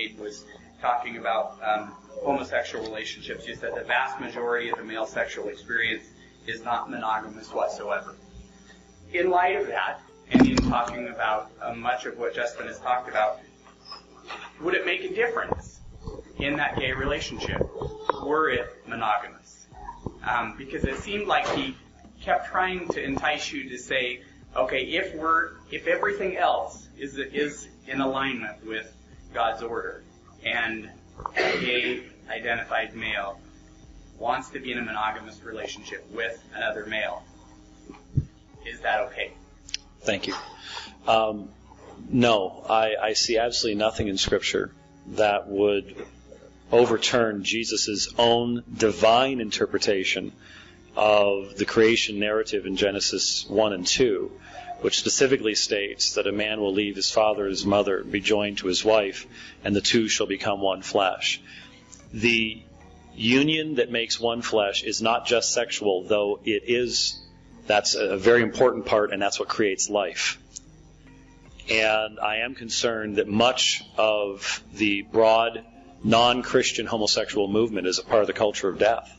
made was talking about homosexual relationships. You said the vast majority of the male sexual experience is not monogamous whatsoever. In light of that, and in talking about much of what Justin has talked about, would it make a difference in that gay relationship were it monogamous? Because it seemed like he kept trying to entice you to say, okay, if everything else is in alignment with God's order, and a gay identified male wants to be in a monogamous relationship with another male, is that okay? Thank you. No, I see absolutely nothing in Scripture that would overturn Jesus' own divine interpretation of the creation narrative in Genesis 1 and 2, which specifically states that a man will leave his father and his mother and be joined to his wife, and the two shall become one flesh. The union that makes one flesh is not just sexual, though that's a very important part, and that's what creates life. And I am concerned that much of the broad non-Christian homosexual movement is a part of the culture of death,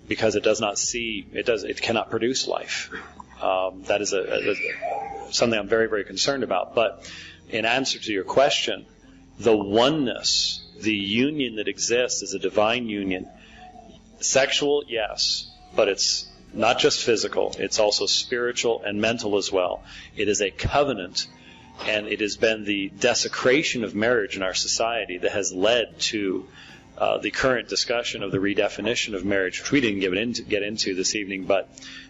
because it cannot produce life. That is something I'm very, very concerned about. But in answer to your question, the oneness, the union that exists is a divine union. Sexual, yes, but it's not just physical. It's also spiritual and mental as well. It is a covenant, and it has been the desecration of marriage in our society that has led to the current discussion of the redefinition of marriage, which we didn't get into this evening, but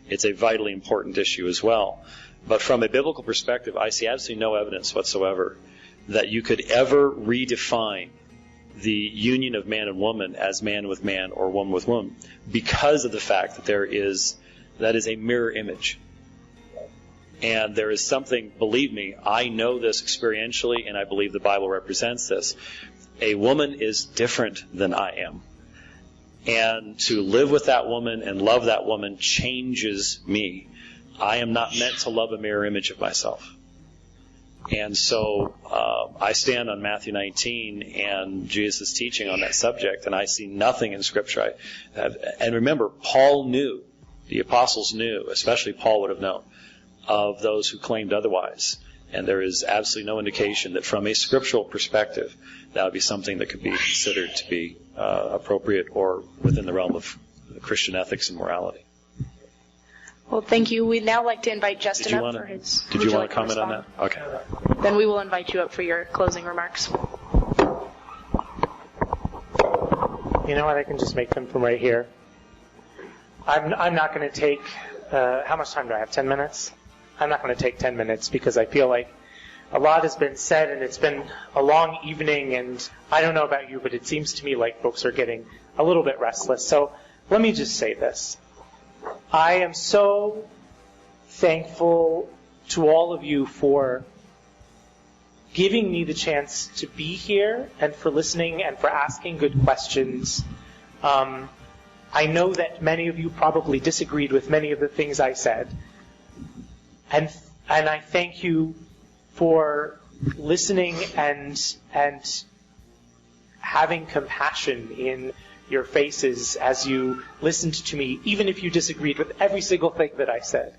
it's a vitally important issue as well. But from a biblical perspective, I see absolutely no evidence whatsoever that you could ever redefine the union of man and woman as man with man or woman with woman, because of the fact that that is a mirror image. And there is something, believe me, I know this experientially, and I believe the Bible represents this. A woman is different than I am. And to live with that woman and love that woman changes me. I am not meant to love a mirror image of myself. And so I stand on Matthew 19 and Jesus' teaching on that subject, and I see nothing in Scripture. And remember, Paul knew, the apostles knew, especially Paul would have known, of those who claimed otherwise. And there is absolutely no indication that from a scriptural perspective, that would be something that could be considered to be appropriate or within the realm of Christian ethics and morality. Well, thank you. We'd now like to invite Justin up for his... Did you want to comment on that? Okay. Then we will invite you up for your closing remarks. You know what? I can just make them from right here. I'm not going to take... how much time do I have? 10 minutes? I'm not going to take 10 minutes because I feel like a lot has been said and it's been a long evening, and I don't know about you, but it seems to me like folks are getting a little bit restless. So let me just say this. I am so thankful to all of you for giving me the chance to be here and for listening and for asking good questions. I know that many of you probably disagreed with many of the things I said. And I thank you for listening and having compassion in your faces as you listened to me, even if you disagreed with every single thing that I said.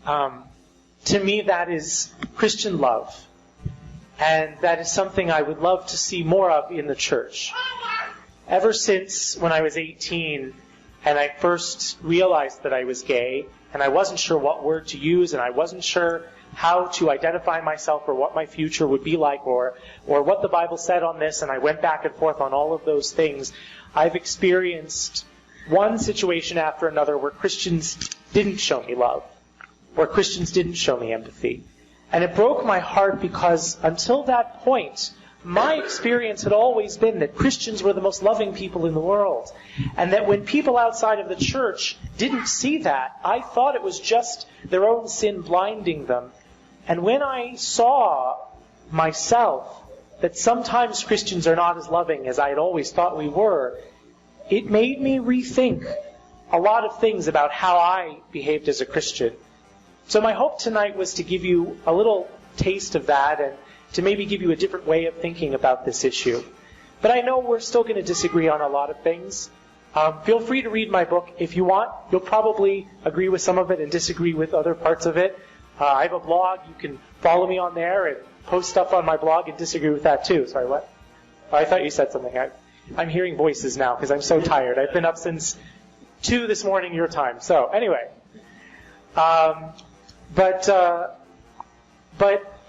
To me, that is Christian love. And that is something I would love to see more of in the church. Ever since when I was 18 and I first realized that I was gay, and I wasn't sure what word to use, and I wasn't sure how to identify myself or what my future would be like or what the Bible said on this, and I went back and forth on all of those things, I've experienced one situation after another where Christians didn't show me love, where Christians didn't show me empathy. And it broke my heart because until that point, my experience had always been that Christians were the most loving people in the world. And that when people outside of the church didn't see that, I thought it was just their own sin blinding them. And when I saw myself that sometimes Christians are not as loving as I had always thought we were, it made me rethink a lot of things about how I behaved as a Christian. So my hope tonight was to give you a little taste of that and to maybe give you a different way of thinking about this issue. But I know we're still going to disagree on a lot of things. Feel free to read my book if you want. You'll probably agree with some of it and disagree with other parts of it. I have a blog. You can follow me on there and post stuff on my blog and disagree with that too. Sorry, what? Oh, I thought you said something. I'm hearing voices now because I'm so tired. I've been up since 2 this morning your time. So anyway, but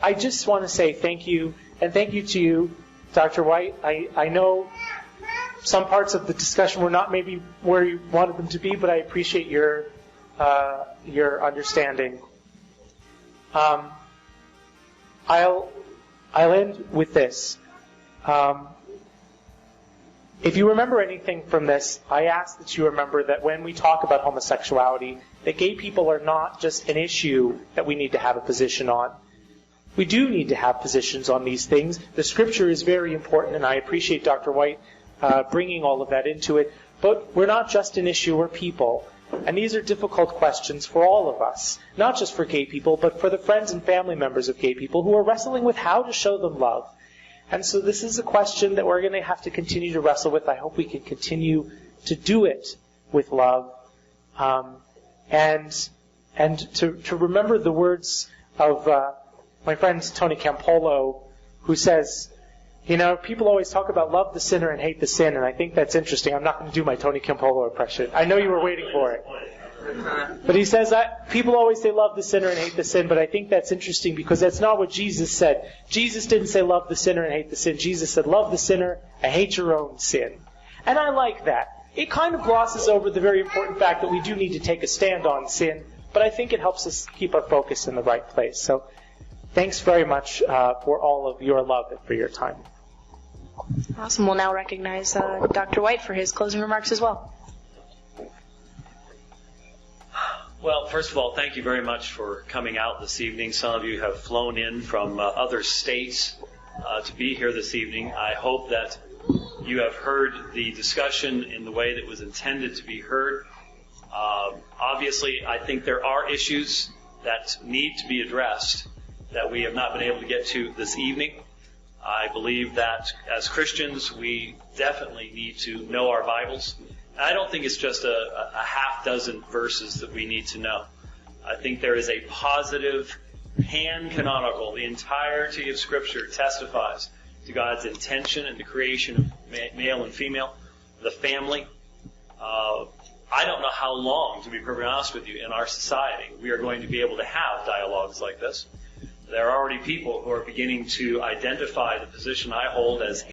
I just want to say thank you, and thank you to you, Dr. White. I know some parts of the discussion were not maybe where you wanted them to be, but I appreciate your understanding. I'll end with this. If you remember anything from this, I ask that you remember that when we talk about homosexuality, that gay people are not just an issue that we need to have a position on. We do need to have positions on these things. The Scripture is very important, and I appreciate Dr. White bringing all of that into it. But we're not just an issue, we're people. And these are difficult questions for all of us. Not just for gay people, but for the friends and family members of gay people who are wrestling with how to show them love. And so this is a question that we're going to have to continue to wrestle with. I hope we can continue to do it with love. And to remember the words of my friend Tony Campolo, who says, you know, people always talk about love the sinner and hate the sin, and I think that's interesting. I'm not going to do my Tony Campolo impression. I know you were waiting for it. But he says that people always say love the sinner and hate the sin, but I think that's interesting because that's not what Jesus said. Jesus didn't say love the sinner and hate the sin. Jesus said love the sinner and hate your own sin. And I like that. It kind of glosses over the very important fact that we do need to take a stand on sin, but I think it helps us keep our focus in the right place. So thanks very much for all of your love and for your time. Awesome. We'll now recognize Dr. White for his closing remarks as well. Well, first of all, thank you very much for coming out this evening. Some of you have flown in from other states to be here this evening. I hope that you have heard the discussion in the way that was intended to be heard. Obviously, I think there are issues that need to be addressed that we have not been able to get to this evening. I believe that as Christians, we definitely need to know our Bibles. And I don't think it's just a half dozen verses that we need to know. I think there is a positive pan-canonical. The entirety of Scripture testifies to God's intention in the creation of male and female, the family. I don't know how long, to be perfectly honest with you, in our society we are going to be able to have dialogues like this. There are already people who are beginning to identify the position I hold as